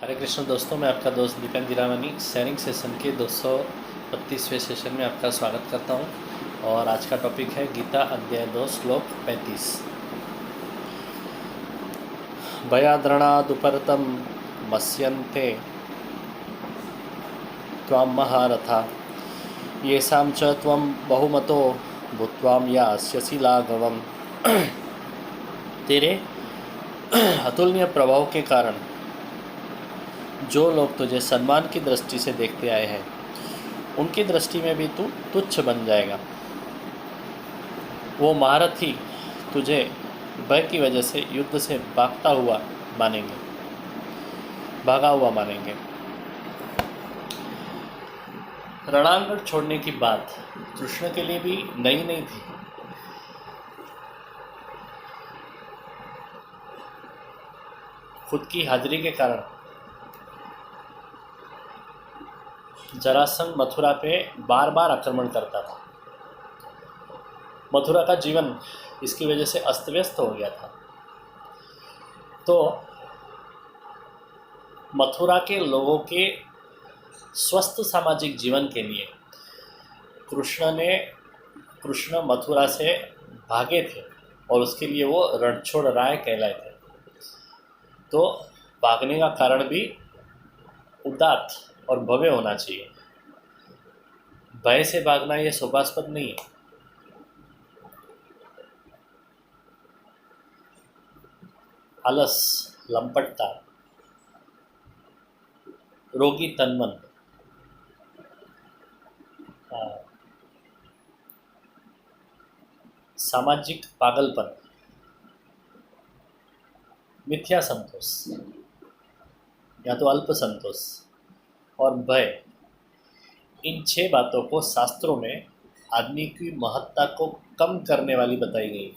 हरे कृष्ण दोस्तों, मैं आपका दोस्त दीपन गिरावानी सैनिक सेशन के 232वें सेशन में आपका स्वागत करता हूं। और आज का टॉपिक है गीता अध्याय 2 श्लोक 35। भयाद्रणादुपरतं मत्स्यन्ते त्वां महारथा येषां च त्वं बहुमतो भूत्वा यास्यसि लाघवम्। तेरे अतुलनीय प्रभाव के कारण जो लोग तुझे सम्मान की दृष्टि से देखते आए हैं उनकी दृष्टि में भी तू तुच्छ बन जाएगा। वो महारथी तुझे भय की वजह से युद्ध से भागा हुआ मानेंगे। रणांगण छोड़ने की बात कृष्ण के लिए भी नई नहीं थी। खुद की हाजिरी के कारण जरासंध मथुरा पे बार बार आक्रमण करता था। मथुरा का जीवन इसकी वजह से अस्त व्यस्त हो गया था। तो मथुरा के लोगों के स्वस्थ सामाजिक जीवन के लिए कृष्ण मथुरा से भागे थे और उसके लिए वो रणछोड़ राय कहलाए थे। तो भागने का कारण भी उदात्त और भव्य होना चाहिए। भय से भागना ये शोभास्पद नहीं है। आलस, लंपटता, रोगी तनमन, सामाजिक पागलपन, मिथ्या संतोष या तो अल्प संतोष और भय, इन 6 बातों को शास्त्रों में आदमी की महत्ता को कम करने वाली बताई गई।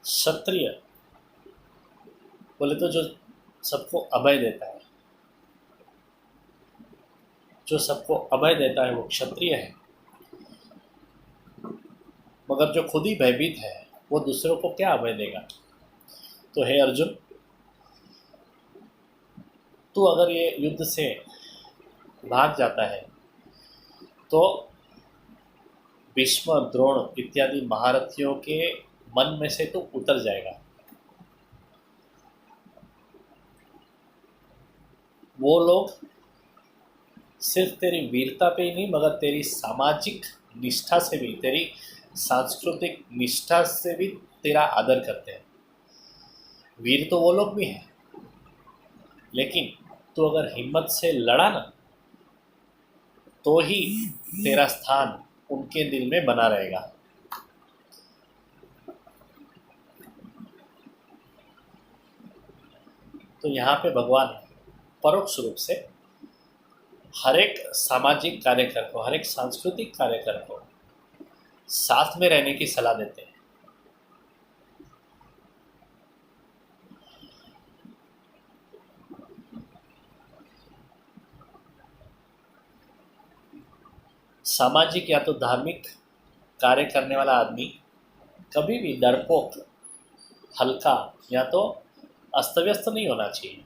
क्षत्रिय बोले तो जो सबको अभय देता है, वो क्षत्रिय है। मगर जो खुद ही भयभीत है वो दूसरों को क्या अभय देगा। तो हे अर्जुन, तू अगर ये युद्ध से भाग जाता है तो भीष्म, द्रोण इत्यादि महारथियों के मन में से तो उतर जाएगा। वो लोग सिर्फ तेरी वीरता पे ही नहीं मगर तेरी सामाजिक निष्ठा से भी, तेरी सांस्कृतिक निष्ठा से भी तेरा आदर करते हैं। वीर तो वो लोग भी हैं, लेकिन तू अगर हिम्मत से लड़ा ना तो ही तेरा स्थान उनके दिल में बना रहेगा। तो यहाँ पे भगवान परोक्ष रूप से हर एक सामाजिक कार्यकर को, हर एक सांस्कृतिक कार्यकर को साथ में रहने की सलाह देते हैं। सामाजिक या तो धार्मिक कार्य करने वाला आदमी कभी भी डरपोक, हल्का या तो अस्तव्यस्त नहीं होना चाहिए।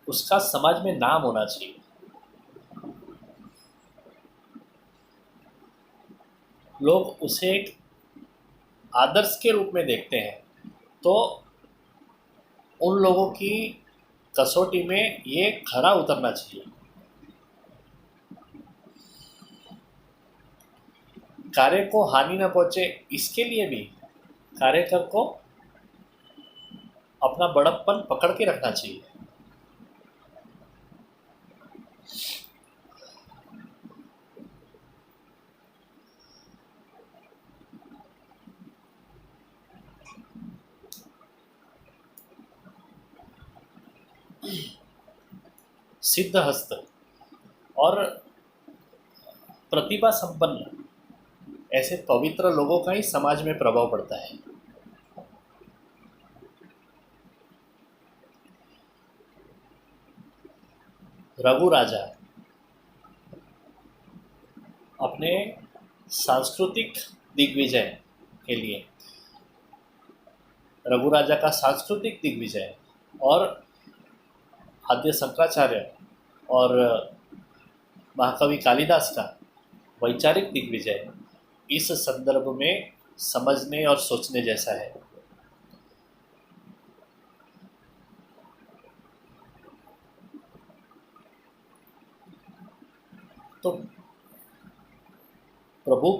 उसका समाज में नाम होना चाहिए। लोग उसे एक आदर्श के रूप में देखते हैं। तो उन लोगों की कसौटी में ये खरा उतरना चाहिए। कार्य को हानि न पहुंचे इसके लिए भी कार्यकर को अपना बड़प्पन पकड़ के रखना चाहिए। सिद्धहस्त और प्रतिभा संपन्न ऐसे पवित्र लोगों का ही समाज में प्रभाव पड़ता है। रघु राजा अपने सांस्कृतिक दिग्विजय के लिए, रघु राजा का सांस्कृतिक दिग्विजय और आद्य शंकराचार्य और महाकवि कालिदास का वैचारिक दिग्विजय इस संदर्भ में समझने और सोचने जैसा है। तो प्रभु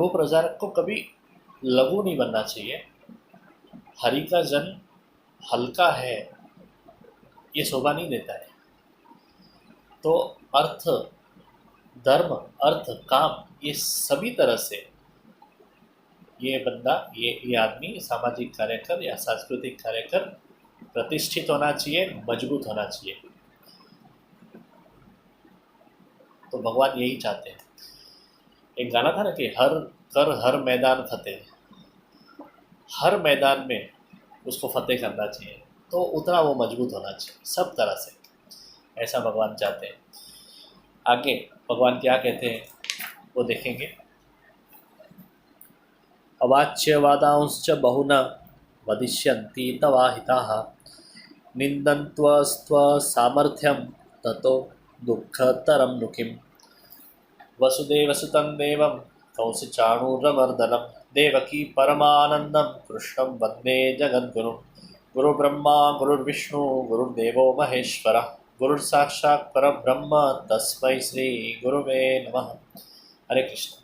प्रचारक को कभी लघु नहीं बनना चाहिए। हरि का जन हल्का है ये शोभा नहीं देता है। तो अर्थ, धर्म, अर्थ, काम, ये सभी तरह से ये बंदा, ये आदमी सामाजिक कार्यकर या सांस्कृतिक कार्यकर प्रतिष्ठित होना चाहिए, मजबूत होना चाहिए। तो भगवान यही चाहते हैं। एक गाना था ना कि हर मैदान फतेह, हर मैदान में उसको फतेह करना चाहिए, तो उतना वो मजबूत होना चाहिए सब तरह से, ऐसा भगवान चाहते हैं। आगे भगवान क्या कहते हैं वो देखेंगे। अवाच्यवादांश्च बहुना वदिष्यन्ति तवाहिताः निन्दन्त्वस्त्व सामर्थ्यं ततो दुःखतरं नु किम्। वसुदेवसुतं देवं कंसचाणूरमर्दनं देवकी परमानन्दं कृष्णं वन्दे जगद्गुरुं। गुरुब्रह्मा गुरुर्विष्णु गुरुर्देवो महेश्वरः गुरुर्साक्षात् परब्रह्म तस्मै श्री गुरुवे नमः। हरे कृष्ण।